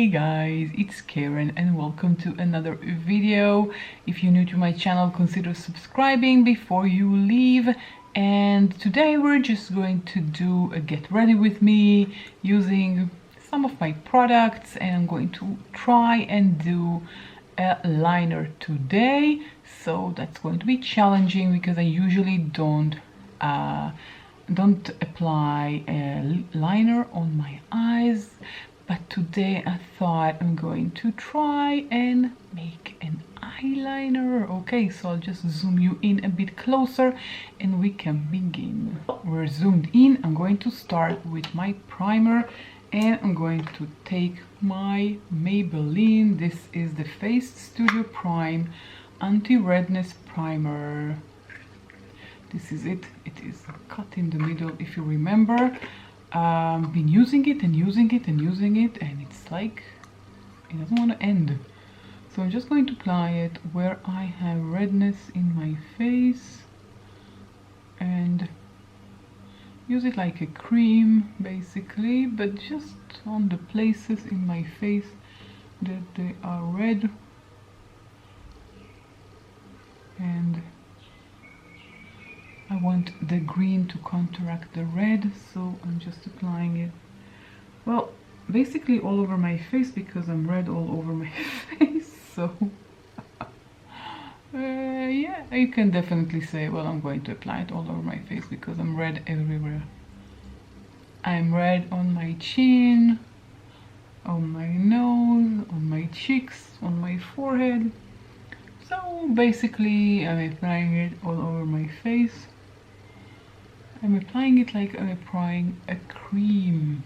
Hey guys, it's Karen and welcome to another video. If you're new to my channel, consider subscribing before you leave. And today we're just going to do a get ready with me using some of my products, and I'm going to try and do a liner today. So that's going to be challenging because I usually don't apply a liner on my eyes, but today I thought I'm going to try and make an eyeliner. Okay, so I'll just zoom you in a bit closer and we can begin. We're zoomed in. I'm going to start with my primer and I'm going to take my Maybelline. This is the Face Studio Prime Anti-Redness Primer. This is it. It is cut in the middle, if you remember. Been using it and using it and using it, and it's like it doesn't want to end. So I'm just going to apply it where I have redness in my face and use it like a cream basically, but just on the places in my face that they are red. And I want the green to counteract the red, so I'm just applying it, well, basically all over my face because I'm red all over my face. So yeah, you can definitely say, well, I'm going to apply it all over my face because I'm red everywhere. I'm red on my chin, on my nose, on my cheeks, on my forehead. So basically I'm applying it all over my face. I'm applying it like I'm applying a cream.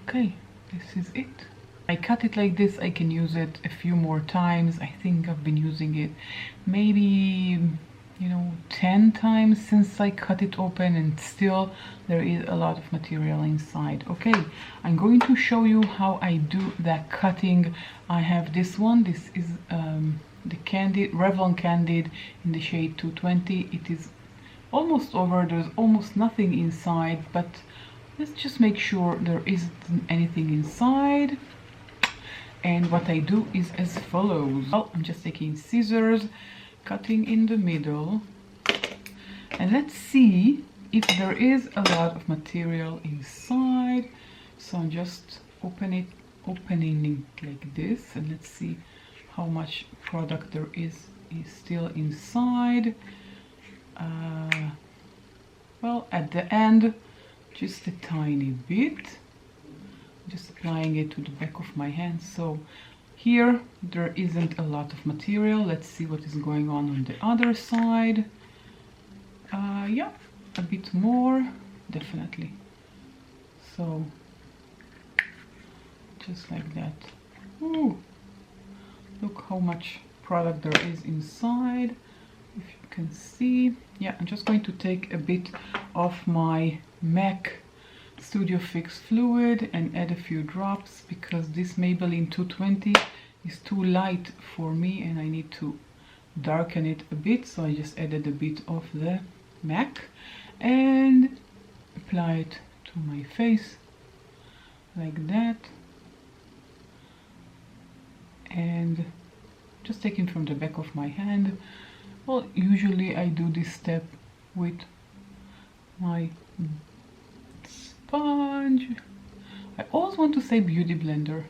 Okay, this is it. I cut it like this. I can use it a few more times. I think I've been using it maybe, 10 times since I cut it open, and still there is a lot of material inside. Okay, I'm going to show you how I do that cutting. I have this one. This is the Candid, Revlon Candid in the shade 220. It is almost over. There's almost nothing inside, but let's just make sure there isn't anything inside. And what I do is as follows. Well, I'm just taking scissors, cutting in the middle, and let's see if there is a lot of material inside. So I'm just opening it like this, and let's see how much product there is still inside. Well, at the end, just a tiny bit. Just applying it to the back of my hand. So here there isn't a lot of material. Let's see what is going on the other side. Yeah, a bit more, definitely. So just like that. Ooh, look how much product there is inside. If you can see, yeah, I'm just going to take a bit of my MAC Studio Fix fluid and add a few drops because this Maybelline 220 is too light for me and I need to darken it a bit. So I just added a bit of the MAC and apply it to my face like that, and just taking from the back of my hand. Well, usually I do this step with my sponge. I always want to say beauty blender,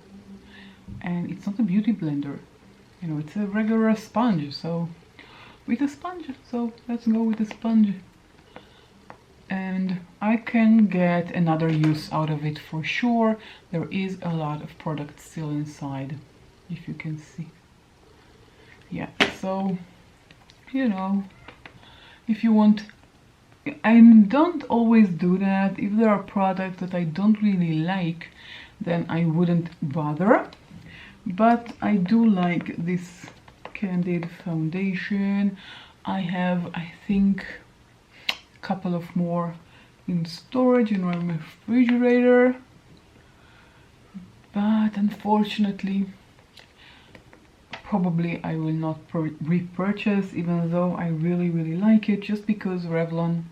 and it's not a beauty blender, it's a regular sponge. So with a sponge, so let's go with a sponge, and I can get another use out of it for sure. There is a lot of product still inside, if you can see. Yeah, so if you want, I don't always do that. If there are products that I don't really like, then I wouldn't bother. But I do like this Candid foundation. I have, I think, a couple of more in storage in my refrigerator, but unfortunately probably I will not repurchase, even though I really like it, just because Revlon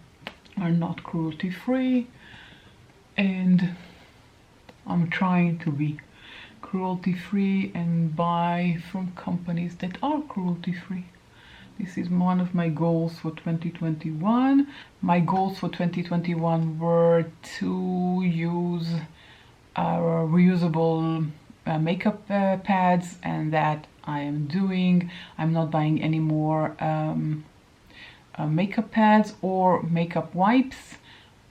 are not cruelty free and I'm trying to be. cruelty-free and buy from companies that are cruelty-free. This is one of my goals for 2021. My goals for 2021 were to use reusable makeup pads, and that I am doing. I'm not buying any more makeup pads or makeup wipes.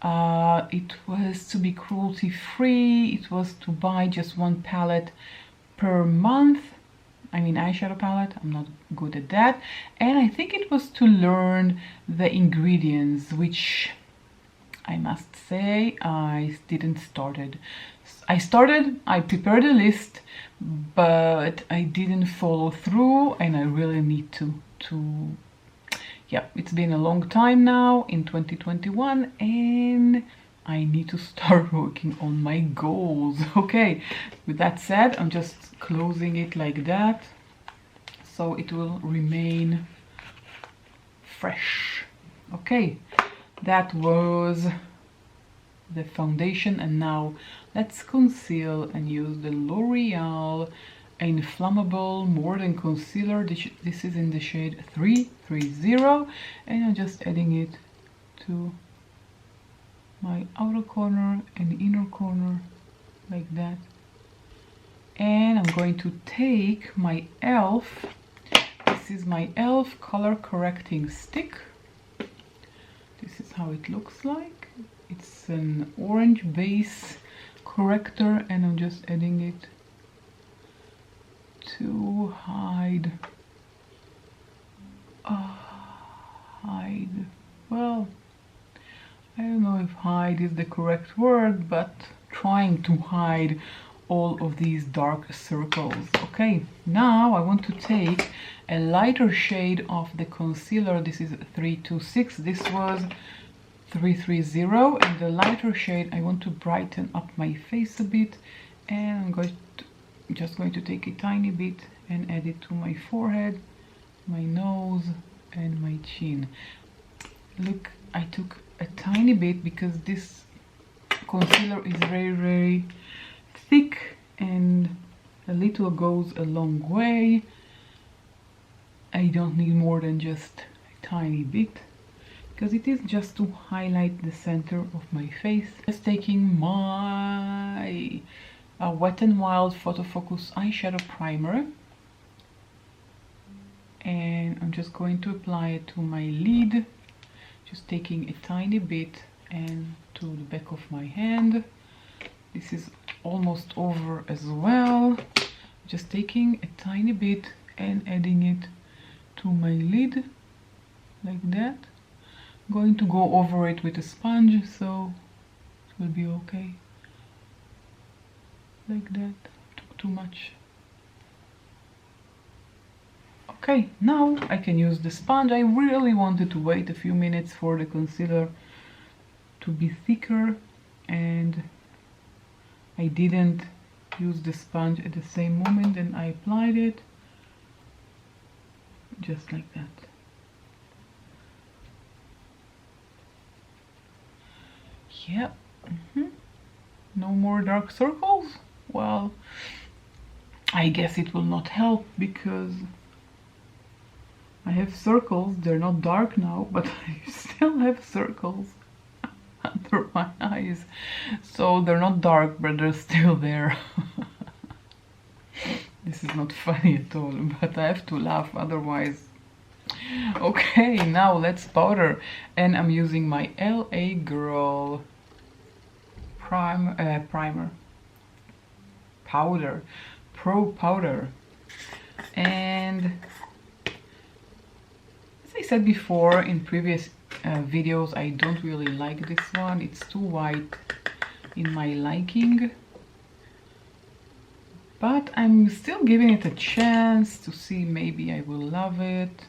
It was to be cruelty free. It was to buy just one palette per month. I mean eyeshadow palette. I'm not good at that. And I think it was to learn the ingredients, which I must say I didn't started. I prepared a list, but I didn't follow through, and I really need to yeah, it's been a long time now in 2021, and I need to start working on my goals. Okay, with that said, I'm just closing it like that so it will remain fresh. Okay, that was the foundation, and now let's conceal and use the L'Oreal Inflammable More Than Concealer. This is in the shade 330, and I'm just adding it to my outer corner and inner corner like that. And I'm going to take my e.l.f. This is my e.l.f. color correcting stick. This is how it looks like. It's an orange base corrector, and I'm just adding it to hide, well, I don't know if hide is the correct word, but trying to hide all of these dark circles. Okay, now I want to take a lighter shade of the concealer. This is 326, this was 330, and the lighter shade I want to brighten up my face a bit, and I'm just going to take a tiny bit and add it to my forehead, my nose, and my chin. Look, I took a tiny bit because this concealer is very thick, and a little goes a long way. I don't need more than just a tiny bit, because it is just to highlight the center of my face. Just taking my Wet n Wild Photo Focus eyeshadow primer, and I'm just going to apply it to my lid, just taking a tiny bit and to the back of my hand. This is almost over as well. Just taking a tiny bit and adding it to my lid like that. I'm going to go over it with a sponge, so it will be okay. Like that. Took too much. Okay, now I can use the sponge. I really wanted to wait a few minutes for the concealer to be thicker, and I didn't use the sponge at the same moment, and I applied it just like that. Yep. No more dark circles? Well, I guess it will not help because I have circles. They're not dark now, but I still have circles under my eyes. So they're not dark, but they're still there. This is not funny at all, but I have to laugh otherwise. Okay, now let's powder, and I'm using my LA Girl Pro Powder, and as I said before in previous videos, I don't really like this one. It's too white in my liking, but I'm still giving it a chance to see, maybe I will love it.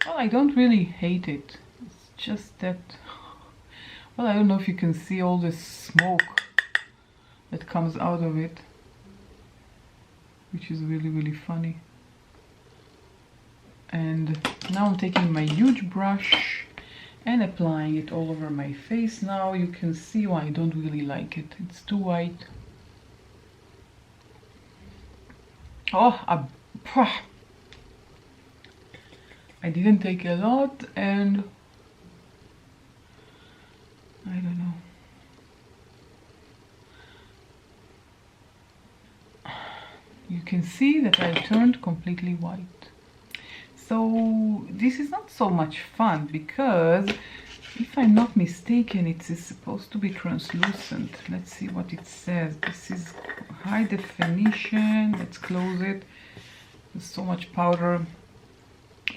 Well, I don't really hate it. It's just that, well, I don't know if you can see all this smoke that comes out of it, which is really funny. And now I'm taking my huge brush and applying it all over my face. Now you can see why I don't really like it. It's too white. Oh, I didn't take a lot, and I don't know. You can see that I turned completely white. So this is not so much fun because, if I'm not mistaken, it is supposed to be translucent. Let's see what it says. This is high definition. Let's close it. There's so much powder.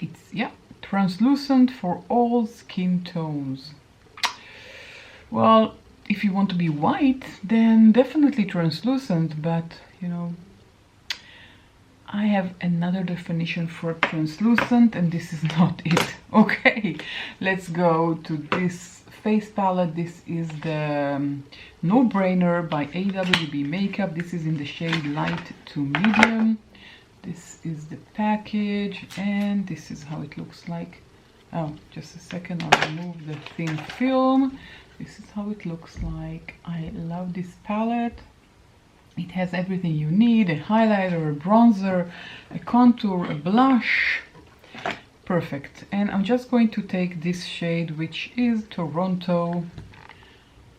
It's, yeah, translucent for all skin tones. Well, if you want to be white, then definitely translucent, but you know, I have another definition for translucent, and this is not it. Okay, let's go to this face palette. This is the No Brainer by AWB Makeup. This is in the shade light to medium. This is the package, and this is how it looks like. Oh, just a second, I'll remove the thin film. This is how it looks like. I love this palette. It has everything you need: a highlighter, a bronzer, a contour, a blush. Perfect. And I'm just going to take this shade, which is Toronto.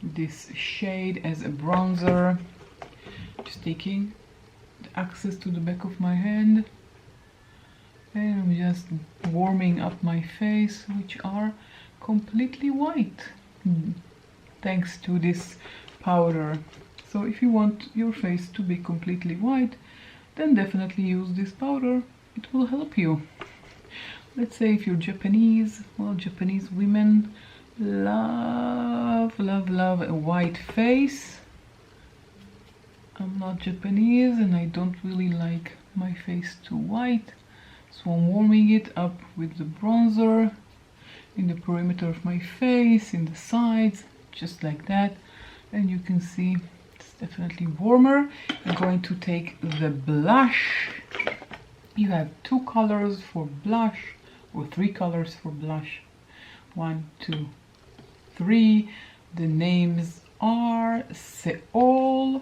This shade as a bronzer. Just taking the access to the back of my hand. And I'm just warming up my face, which are completely white, thanks to this powder. So if you want your face to be completely white, then definitely use this powder. It will help you. Let's say if you're Japanese, well, Japanese women love a white face. I'm not Japanese and I don't really like my face too white, so I'm warming it up with the bronzer in the perimeter of my face, in the sides, just like that. And you can see it's definitely warmer. I'm going to take the blush. You have 2 colors for blush, or 3 colors for blush. 1, 2, 3. The names are Seoul,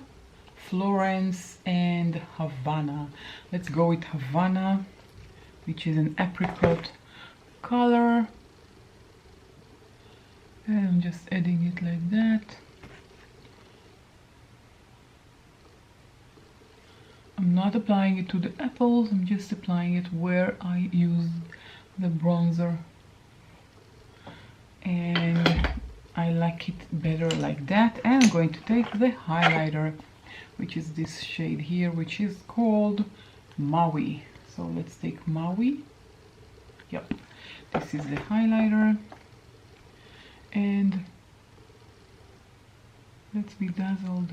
Florence, and Havana. Let's go with Havana, which is an apricot color. And I'm just adding it like that. I'm not applying it to the apples, I'm just applying it where I used the bronzer. And I like it better like that. And I'm going to take the highlighter, which is this shade here, which is called Maui. So let's take Maui. Yep, this is the highlighter. And let's be dazzled.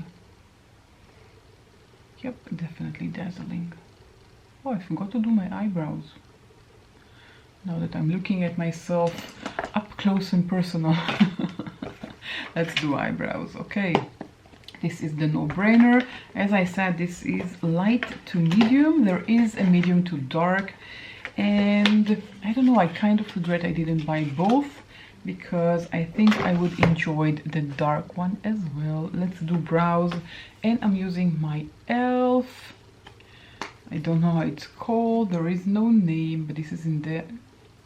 Yep, definitely dazzling. Oh, I forgot to do my eyebrows. Now that I'm looking at myself up close and personal. Let's do eyebrows, okay. This is the No Brainer. As I said, this is light to medium. There is a medium to dark. And I don't know, I kind of regret I didn't buy both, because I think I would enjoy the dark one as well. Let's do brows, and I'm using my e.l.f. I don't know how it's called, there is no name, but this is in the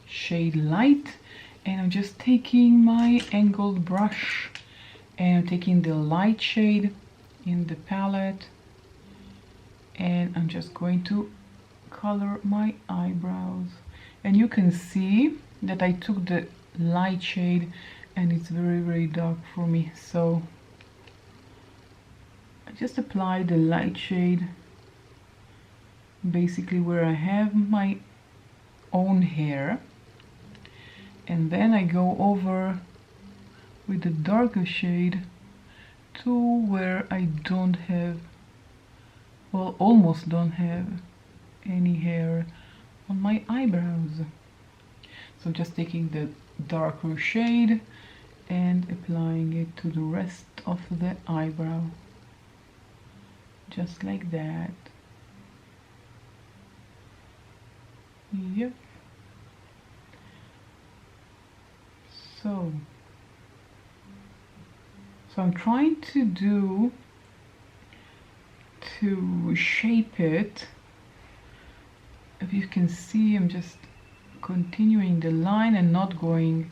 shade light. And I'm just taking my angled brush and I'm taking the light shade in the palette, and I'm just going to color my eyebrows. And you can see that I took the light shade and it's very dark for me, so I just apply the light shade basically where I have my own hair, and then I go over with the darker shade to where I don't have, well, almost don't have any hair on my eyebrows. So just taking the darker shade and applying it to the rest of the eyebrow, just like that. Yep. So I'm trying to shape it if you can see, I'm just continuing the line and not going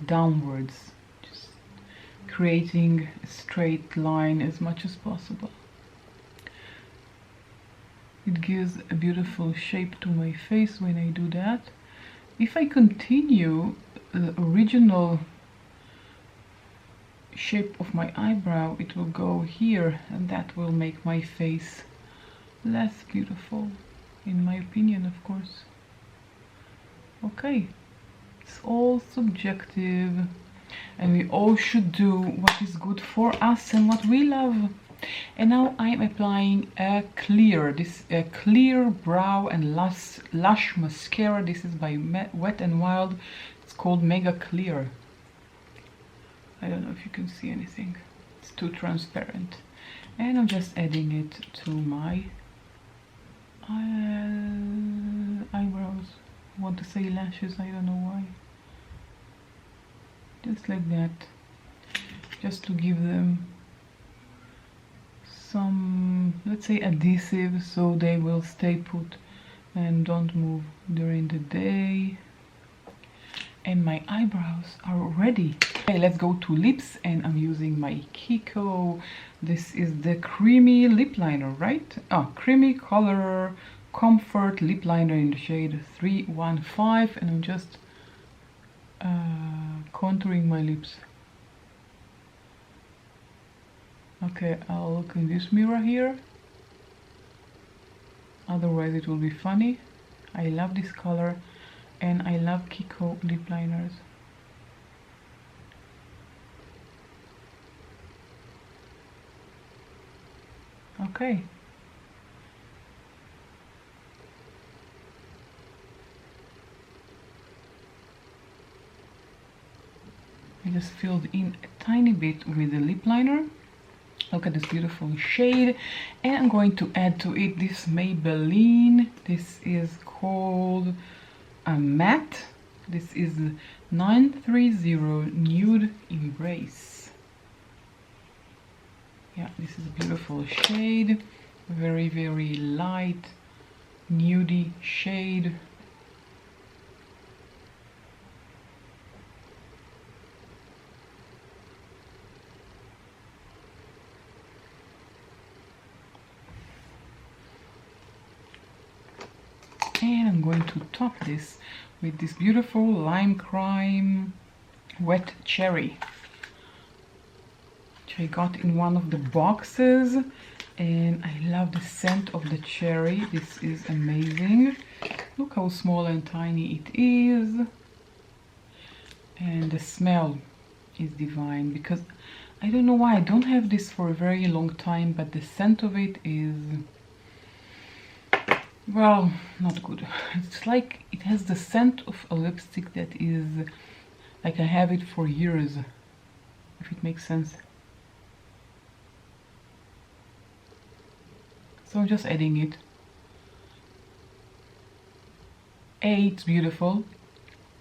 downwards, just creating a straight line as much as possible. It gives a beautiful shape to my face when I do that. If I continue the original shape of my eyebrow, it will go here, and that will make my face less beautiful, in my opinion, of course. Okay, it's all subjective, and we all should do what is good for us and what we love. And now I'm applying a clear brow and lash mascara. This is by Wet n Wild. It's called Mega Clear. I don't know if you can see anything, it's too transparent. And I'm just adding it to my eyebrows. I want to say lashes, I don't know why. Just like that, just to give them some, let's say, adhesive, so they will stay put and don't move during the day. And my eyebrows are ready. Okay, let's go to lips, and I'm using my Kiko. This is the creamy lip liner, right? Oh, creamy color comfort lip liner in the shade 315, and I'm just contouring my lips. Okay, I'll look in this mirror here, otherwise it will be funny. I love this color, and I love Kiko lip liners. Okay. I just filled in a tiny bit with the lip liner. Look at this beautiful shade, and I'm going to add to it this Maybelline. This is called a matte. This is 930 Nude Embrace. Yeah, this is a beautiful shade, very, very light, nudie shade. And I'm going to top this with this beautiful Lime Crime Wet Cherry, which I got in one of the boxes, and I love the scent of the cherry. This is amazing. Look how small and tiny it is, and the smell is divine, because I don't know why I don't have this for a very long time, but the scent of it is, well, not good. It's like it has the scent of a lipstick that is like I have it for years, if it makes sense. So I'm just adding it. A, it's beautiful,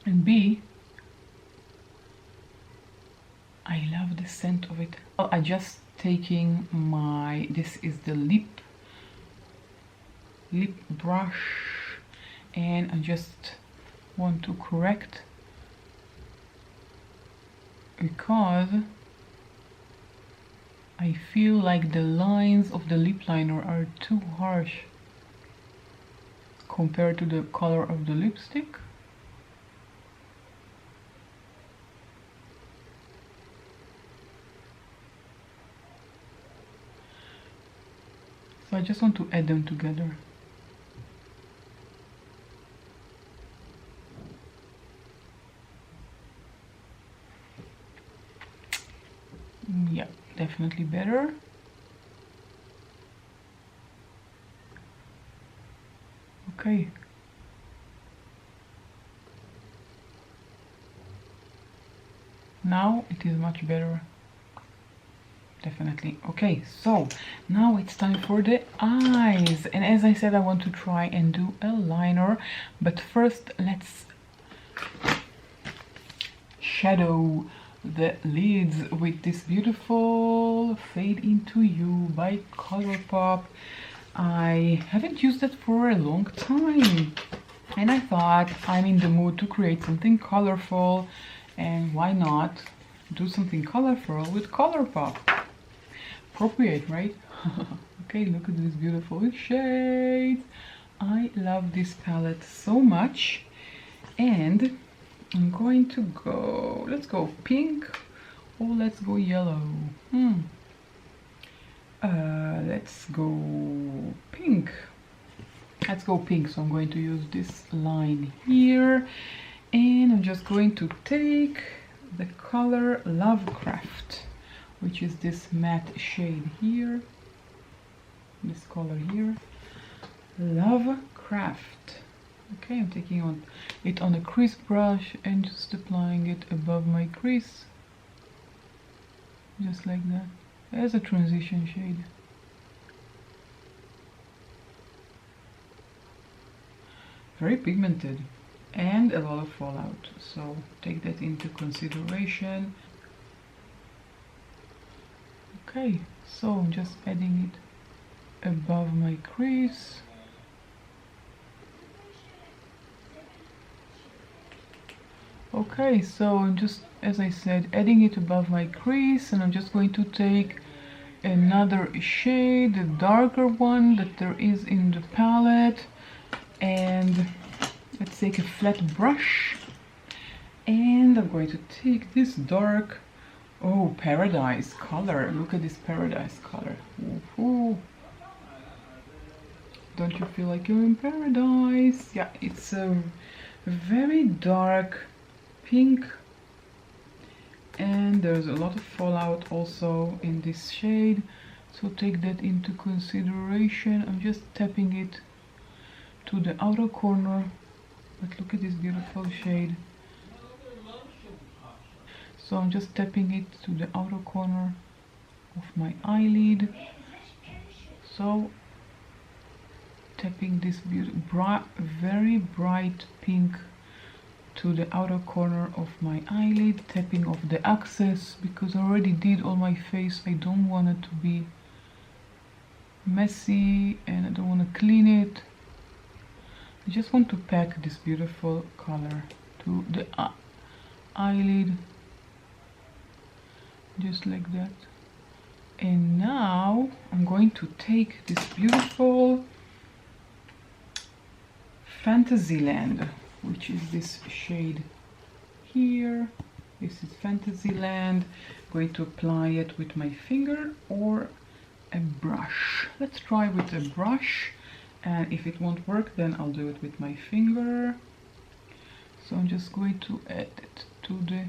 and B, I love the scent of it. I'm just taking my, this is the lip brush, and I just want to correct, because I feel like the lines of the lip liner are too harsh compared to the color of the lipstick. So I just want to add them together. Yeah, definitely better. Okay. Now it is much better. Definitely. Okay, so now it's time for the eyes. And as I said, I want to try and do a liner. But first, let's shadow the lids with this beautiful Fade Into You by Colourpop. I haven't used it for a long time, and I thought I'm in the mood to create something colorful, and why not do something colorful with Colourpop? Appropriate, right? Okay, look at these beautiful shades. I love this palette so much, and I'm going to go, let's go pink, or let's go yellow. Let's go pink. Let's go pink. So I'm going to use this line here, and I'm just going to take the color Lovecraft, which is this matte shade here, this color here, Lovecraft. Okay, I'm taking it on a crease brush and just applying it above my crease, just like that, as a transition shade. Very pigmented and a lot of fallout, so take that into consideration. Okay, so I'm just adding it above my crease. Okay, so I'm just, as I said, adding it above my crease, and I'm just going to take another shade, the darker one that there is in the palette, and let's take a flat brush, and I'm going to take this dark, oh, paradise color. Look at this paradise color. Ooh. Don't you feel like you're in paradise? Yeah, it's a very dark pink, and there's a lot of fallout also in this shade, so take that into consideration. I'm just tapping it to the outer corner, but look at this beautiful shade. So I'm just tapping it to the outer corner of my eyelid, so tapping this very bright pink to the outer corner of my eyelid, tapping off the excess, because I already did all my face. I don't want it to be messy, and I don't want to clean it. I just want to pack this beautiful color to the eyelid, just like that. And now I'm going to take this beautiful Fantasyland, which is this shade here. This is Fantasyland. I'm going to apply it with my finger or a brush. Let's try with a brush, and if it won't work, then I'll do it with my finger. So I'm just going to add it to the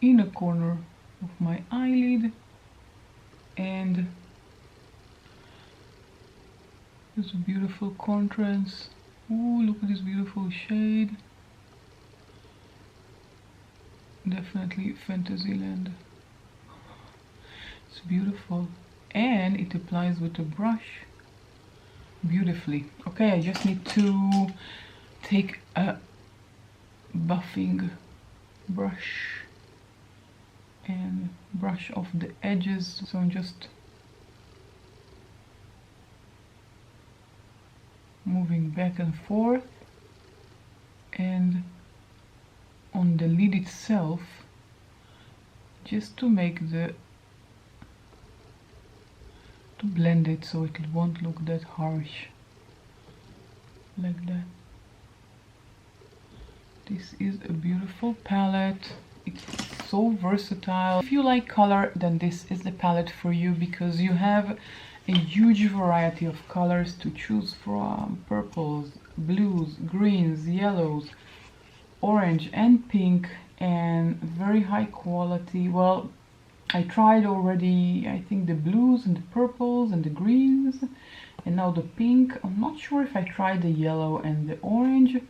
inner corner of my eyelid, and there's a beautiful contrast. Oh, look at this beautiful shade. Definitely Fantasyland. It's beautiful, and it applies with a brush beautifully. Okay, I just need to take a buffing brush and brush off the edges. So I'm just moving back and forth, and on the lid itself, just to blend it so it won't look that harsh, like that. This is a beautiful palette. It's so versatile. If you like color, then this is the palette for you, because you have a huge variety of colors to choose from: purples, blues, greens, yellows, orange and pink, and very high quality. Well, I tried already, I think, the blues and the purples and the greens, and now the pink. I'm not sure if I tried the yellow and the orange,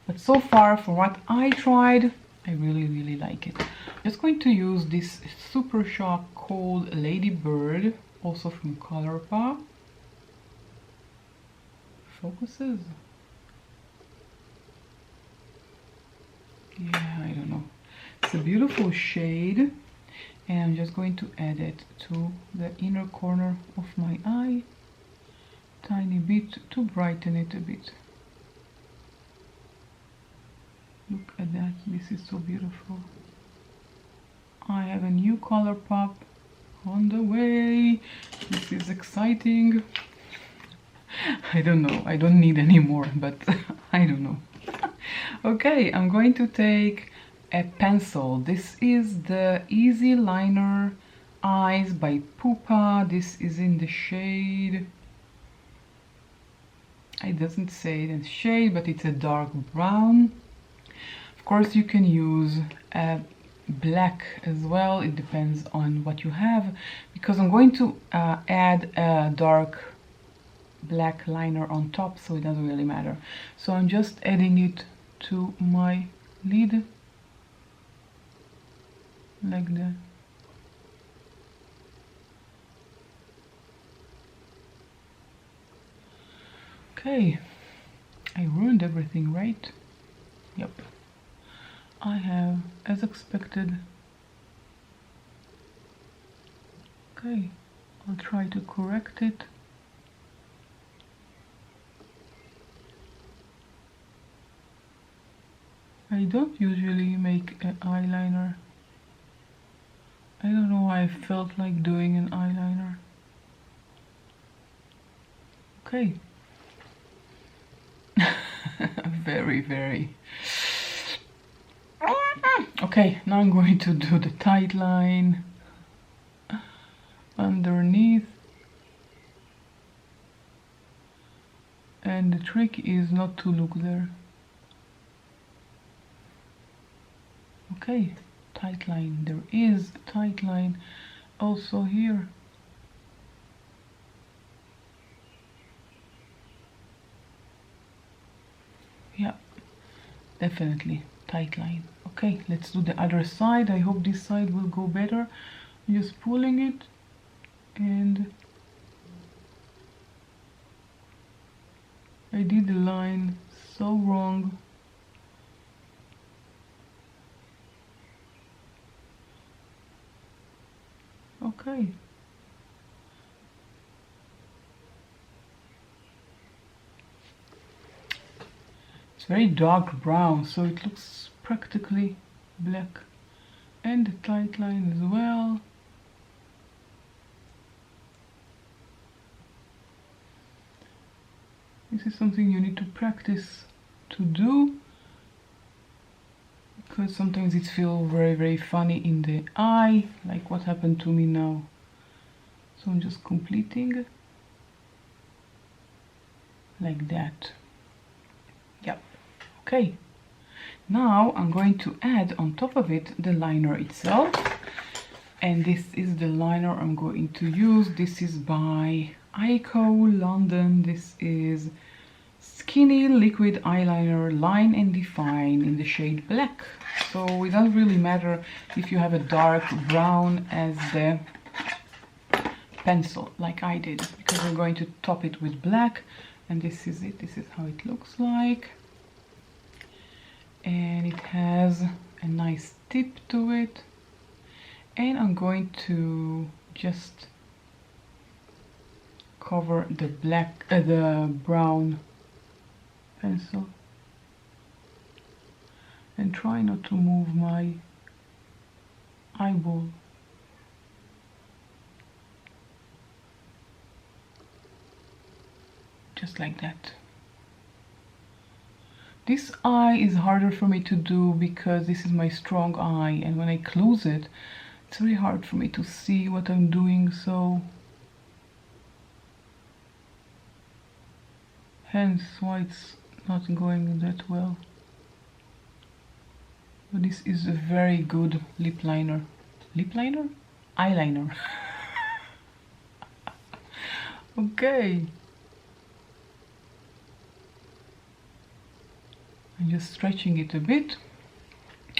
but so far, for what I tried, I really like it. I'm just going to use this Super Shock called Lady Bird, also from Colourpop. Focuses? Yeah, I don't know. It's a beautiful shade, and I'm just going to add it to the inner corner of my eye, tiny bit, to brighten it a bit. Look at that, this is so beautiful. I have a new color pop on the way. This is exciting. I don't know, I don't need any more, but I don't know. Okay, I'm going to take a pencil. This is the Easy Liner Eyes by Pupa. This is in the shade, it doesn't say the shade, but it's a dark brown. Of course you can use a black as well, it depends on what you have, because I'm going to add a dark black liner on top, so it doesn't really matter. So I'm just adding it to my lid like that. Okay, I ruined everything, right? Yep. I have, as expected. Okay, I'll try to correct it. I don't usually make an eyeliner. I don't know why I felt like doing an eyeliner. Okay. Very. Okay, now I'm going to do the tight line underneath. And the trick is not to look there. Okay, tight line. There is a tight line also here. Yeah, definitely tight line. Okay, let's do the other side. I hope this side will go better. I'm just pulling it and I did the line so wrong. Okay. It's very dark brown, so it looks practically black. And the tight line as well. This is something you need to practice to do, because sometimes it feels very funny in the eye, like what happened to me now. So I'm just completing like that. Yep. Okay. Now I'm going to add on top of it the liner itself, and this is the liner I'm going to use. This is by Ico London. This is Skinny Liquid Eyeliner Line and Define in the shade black. So it doesn't really matter if you have a dark brown as the pencil like I did, because I'm going to top it with black. And this is it, this is how it looks like. And it has a nice tip to it. And I'm going to just cover the black, the brown pencil, and try not to move my eyeball. Just like that. This eye is harder for me to do because this is my strong eye, and when I close it, it's very hard for me to see what I'm doing, so hence why it's not going that well. But this is a very good lip liner. Lip liner? Eyeliner. Okay. I'm just stretching it a bit,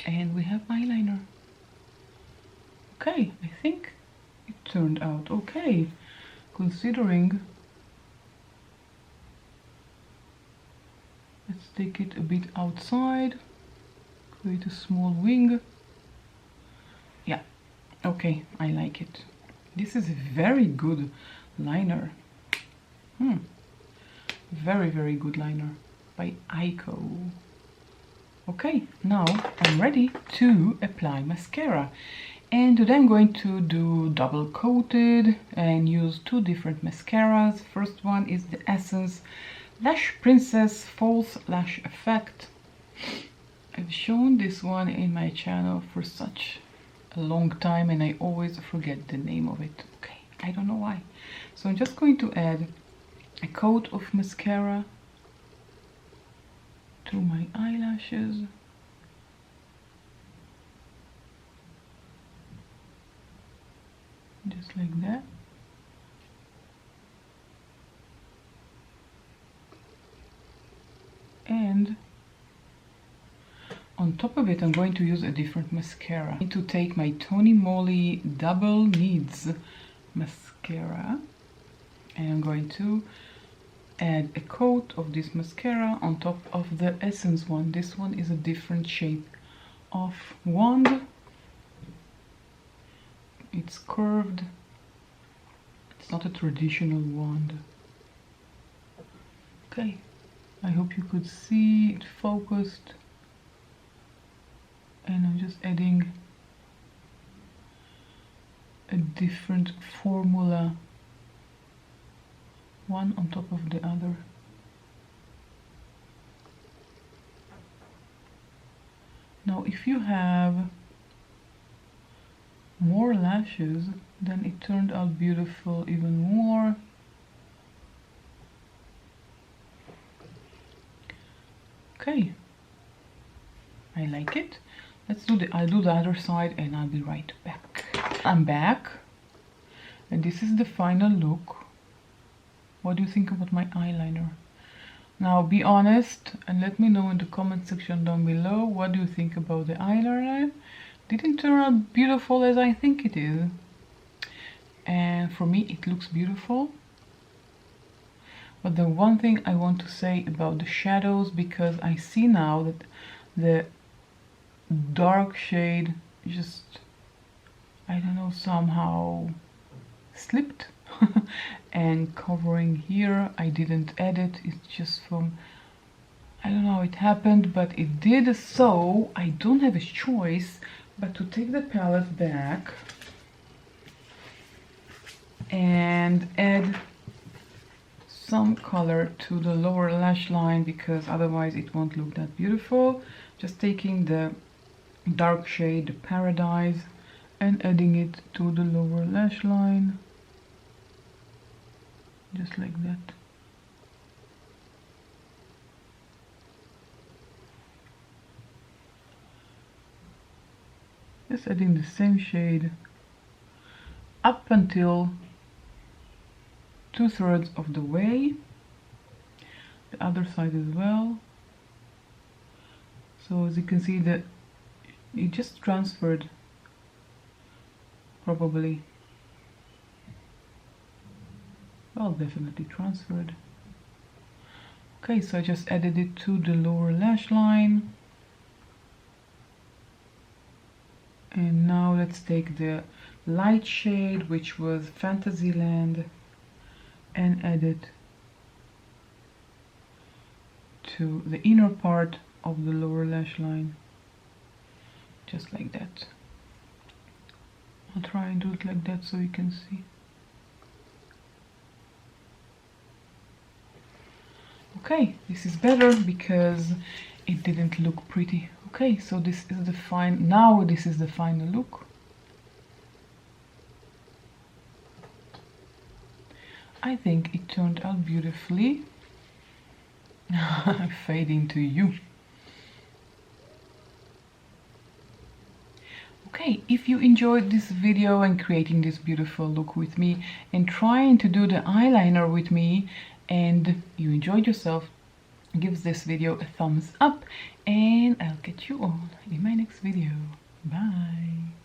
and we have eyeliner. Okay, I think it turned out okay, considering. Let's take it a bit outside, create a small wing. Yeah, Okay, I like it. This is a very good liner. Very, very good liner by Aiko. Okay, now I'm ready to apply mascara. And today I'm going to do double coated and use two different mascaras. First one is the Essence Lash Princess False Lash Effect. I've shown this one in my channel for such a long time and I always forget the name of it. Okay, I don't know why. So I'm just going to add a coat of mascara to my eyelashes. Just like that. And on top of it I'm going to use a different mascara. I need to take my Tony Moly Double Needs mascara and I'm going to add a coat of this mascara on top of the Essence one. This one is a different shape of wand. It's curved. It's not a traditional wand. Okay, I hope you could see it focused. And I'm just adding a different formula, one on top of the other. Now if you have more lashes, then it turned out beautiful even more. Okay, I like it. I'll do the other side and I'll be right back. I'm back and this is the final look. What do you think about my eyeliner? Now be honest and let me know in the comment section down below, what do you think about the eyeliner? Didn't turn out beautiful as I think it is. And for me it looks beautiful. But the one thing I want to say about the shadows, because I see now that the dark shade just, I don't know, somehow slipped. And covering here I didn't edit, it's just from, I don't know how it happened, but it did. So I don't have a choice but to take the palette back and add some color to the lower lash line, because otherwise it won't look that beautiful. Just taking the dark shade, the Paradise, and adding it to the lower lash line, just like that. Just adding the same shade up until 2/3 of the way, the other side as well. So as you can see that it just transferred, probably, well, definitely transferred. Okay, so I just added it to the lower lash line. And now let's take the light shade, which was Fantasyland, and add it to the inner part of the lower lash line, just like that. I'll try and do it like that so you can see. Okay, this is better because it didn't look pretty. Okay, so this is the this is the final look. I think it turned out beautifully. Fade into you. Okay, if you enjoyed this video and creating this beautiful look with me and trying to do the eyeliner with me, and you enjoyed yourself, give this video a thumbs up and I'll catch you all in my next video. Bye!